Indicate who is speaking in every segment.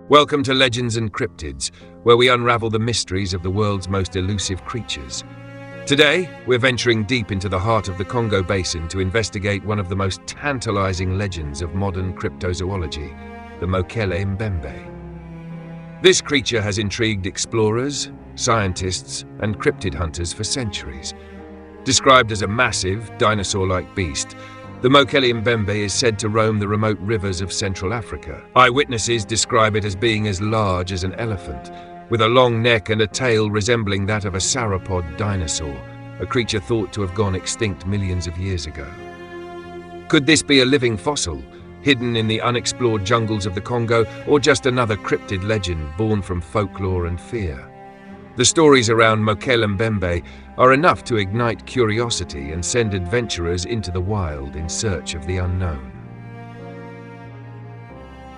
Speaker 1: Welcome to Legends and Cryptids, where we unravel the mysteries of the world's most elusive creatures. Today, we're venturing deep into the heart of the Congo Basin to investigate one of the most tantalizing legends of modern cryptozoology, the Mokele-Mbembe. This creature has intrigued explorers, scientists, and cryptid hunters for centuries. Described as a massive, dinosaur-like beast, the Mokele-Mbembe is said to roam the remote rivers of Central Africa. Eyewitnesses describe it as being as large as an elephant, with a long neck and a tail resembling that of a sauropod dinosaur, a creature thought to have gone extinct millions of years ago. Could this be a living fossil, hidden in the unexplored jungles of the Congo, or just another cryptid legend born from folklore and fear? The stories around Mokele-Mbembe are enough to ignite curiosity and send adventurers into the wild in search of the unknown.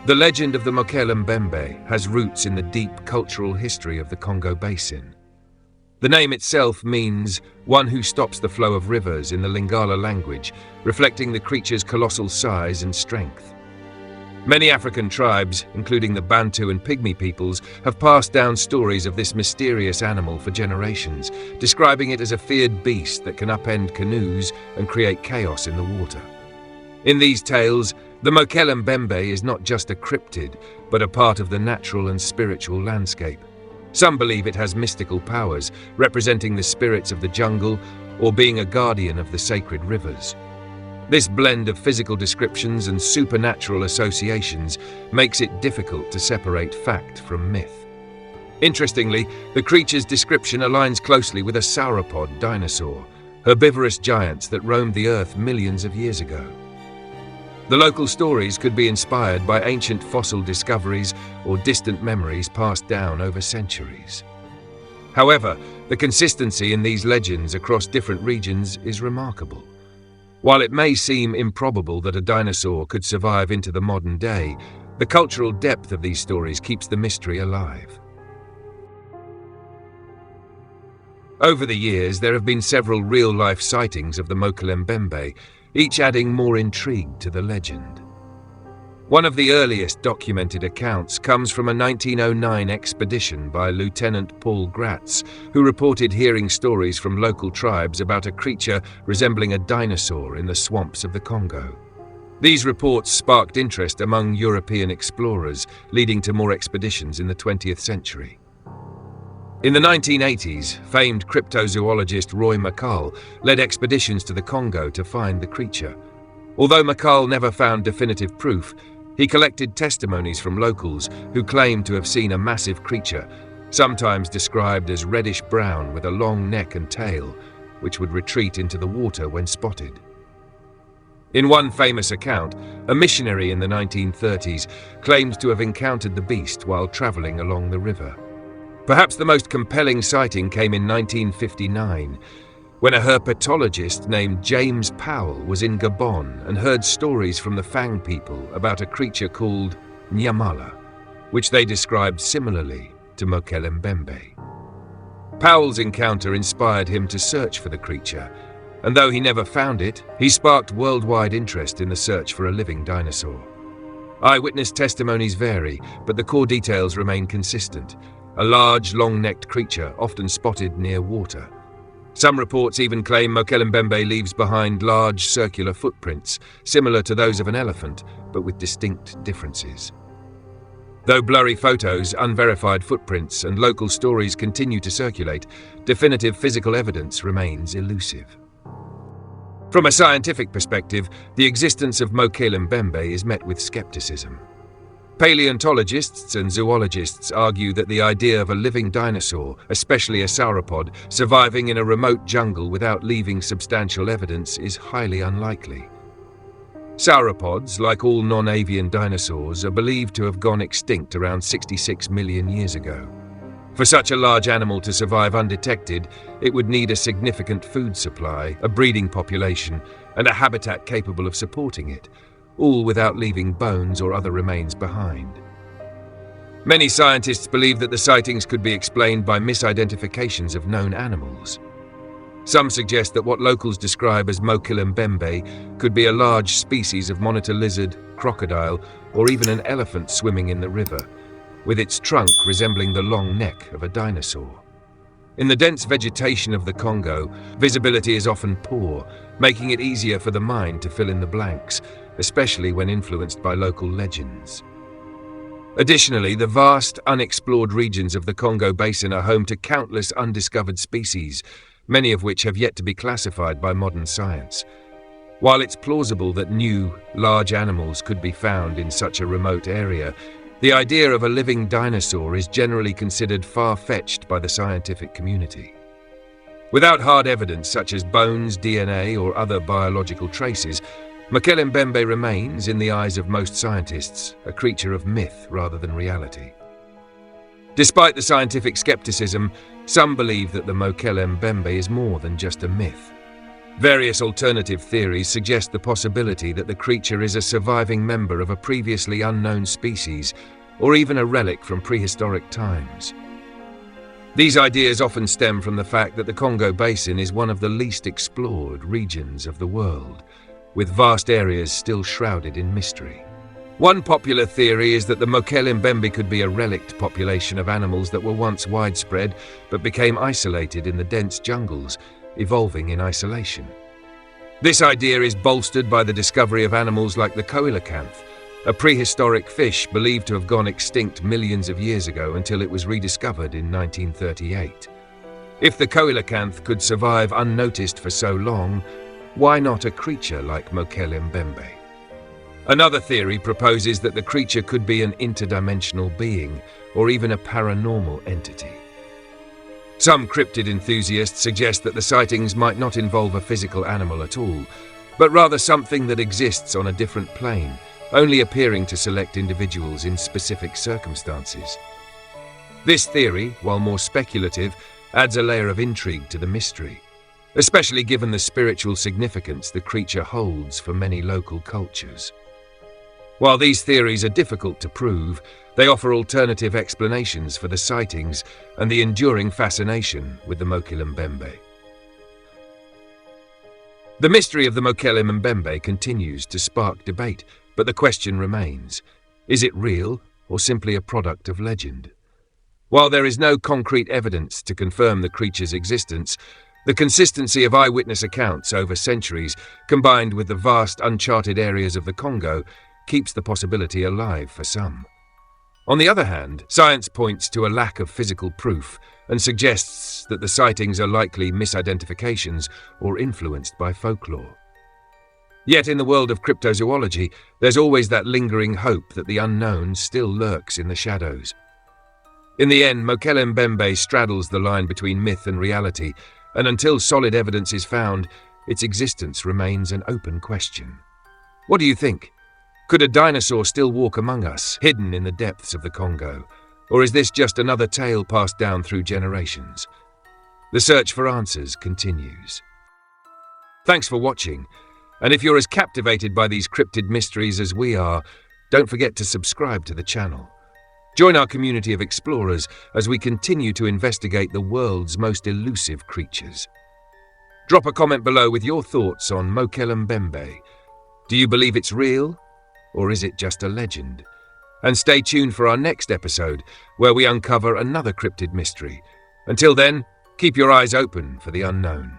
Speaker 1: The legend of the Mokele-Mbembe has roots in the deep cultural history of the Congo Basin. The name itself means one who stops the flow of rivers in the Lingala language, reflecting the creature's colossal size and strength. Many African tribes, including the Bantu and Pygmy peoples, have passed down stories of this mysterious animal for generations, describing it as a feared beast that can upend canoes and create chaos in the water. In these tales, the Mokele-Mbembe is not just a cryptid, but a part of the natural and spiritual landscape. Some believe it has mystical powers, representing the spirits of the jungle or being a guardian of the sacred rivers. This blend of physical descriptions and supernatural associations makes it difficult to separate fact from myth. Interestingly, the creature's description aligns closely with a sauropod dinosaur, herbivorous giants that roamed the Earth millions of years ago. The local stories could be inspired by ancient fossil discoveries or distant memories passed down over centuries. However, the consistency in these legends across different regions is remarkable. While it may seem improbable that a dinosaur could survive into the modern day, the cultural depth of these stories keeps the mystery alive. Over the years, there have been several real-life sightings of the Mokele-Mbembe, each adding more intrigue to the legend. One of the earliest documented accounts comes from a 1909 expedition by Lieutenant Paul Gratz, who reported hearing stories from local tribes about a creature resembling a dinosaur in the swamps of the Congo. These reports sparked interest among European explorers, leading to more expeditions in the 20th century. In the 1980s, famed cryptozoologist Roy McCall led expeditions to the Congo to find the creature. Although McCall never found definitive proof, he collected testimonies from locals who claimed to have seen a massive creature, sometimes described as reddish-brown with a long neck and tail, which would retreat into the water when spotted. In one famous account, a missionary in the 1930s claimed to have encountered the beast while traveling along the river. Perhaps the most compelling sighting came in 1959, when a herpetologist named James Powell was in Gabon and heard stories from the Fang people about a creature called Nyamala, which they described similarly to Mokele-Mbembe. Powell's encounter inspired him to search for the creature, and though he never found it, he sparked worldwide interest in the search for a living dinosaur. Eyewitness testimonies vary, but the core details remain consistent: a large, long-necked creature often spotted near water. Some reports even claim Mokele-Mbembe leaves behind large circular footprints, similar to those of an elephant, but with distinct differences. Though blurry photos, unverified footprints, and local stories continue to circulate, definitive physical evidence remains elusive. From a scientific perspective, the existence of Mokele-Mbembe is met with skepticism. Paleontologists and zoologists argue that the idea of a living dinosaur, especially a sauropod, surviving in a remote jungle without leaving substantial evidence is highly unlikely. Sauropods, like all non-avian dinosaurs, are believed to have gone extinct around 66 million years ago. For such a large animal to survive undetected, it would need a significant food supply, a breeding population, and a habitat capable of supporting it, all without leaving bones or other remains behind. Many scientists believe that the sightings could be explained by misidentifications of known animals. Some suggest that what locals describe as Mokele-Mbembe could be a large species of monitor lizard, crocodile, or even an elephant swimming in the river, with its trunk resembling the long neck of a dinosaur. In the dense vegetation of the Congo, visibility is often poor, making it easier for the mind to fill in the blanks, especially when influenced by local legends. Additionally, the vast, unexplored regions of the Congo Basin are home to countless undiscovered species, many of which have yet to be classified by modern science. While it's plausible that new, large animals could be found in such a remote area, the idea of a living dinosaur is generally considered far-fetched by the scientific community. Without hard evidence such as bones, DNA, or other biological traces, Mokele-Mbembe remains, in the eyes of most scientists, a creature of myth rather than reality. Despite the scientific skepticism, some believe that the Mokele-Mbembe is more than just a myth. Various alternative theories suggest the possibility that the creature is a surviving member of a previously unknown species, or even a relic from prehistoric times. These ideas often stem from the fact that the Congo Basin is one of the least explored regions of the world, with vast areas still shrouded in mystery. One popular theory is that the Mokele-Mbembe could be a relict population of animals that were once widespread but became isolated in the dense jungles, evolving in isolation. This idea is bolstered by the discovery of animals like the coelacanth, a prehistoric fish believed to have gone extinct millions of years ago until it was rediscovered in 1938. If the coelacanth could survive unnoticed for so long, why not a creature like Mokele-Mbembe? Another theory proposes that the creature could be an interdimensional being, or even a paranormal entity. Some cryptid enthusiasts suggest that the sightings might not involve a physical animal at all, but rather something that exists on a different plane, only appearing to select individuals in specific circumstances. This theory, while more speculative, adds a layer of intrigue to the mystery, especially given the spiritual significance the creature holds for many local cultures. While these theories are difficult to prove, they offer alternative explanations for the sightings and the enduring fascination with the Mokele-Mbembe. The mystery of the Mokele-Mbembe continues to spark debate, but the question remains: is it real or simply a product of legend? While there is no concrete evidence to confirm the creature's existence, the consistency of eyewitness accounts over centuries, combined with the vast uncharted areas of the Congo, keeps the possibility alive for some. On the other hand, science points to a lack of physical proof and suggests that the sightings are likely misidentifications or influenced by folklore. Yet in the world of cryptozoology, there's always that lingering hope that the unknown still lurks in the shadows. In the end, Mokele-Mbembe straddles the line between myth and reality, and until solid evidence is found, its existence remains an open question. What do you think? Could a dinosaur still walk among us, hidden in the depths of the Congo? Or is this just another tale passed down through generations? The search for answers continues. Thanks for watching, and if you're as captivated by these cryptid mysteries as we are, don't forget to subscribe to the channel. Join our community of explorers as we continue to investigate the world's most elusive creatures. Drop a comment below with your thoughts on Mokele-Mbembe. Do you believe it's real? Or is it just a legend? And stay tuned for our next episode, where we uncover another cryptid mystery. Until then, keep your eyes open for the unknown.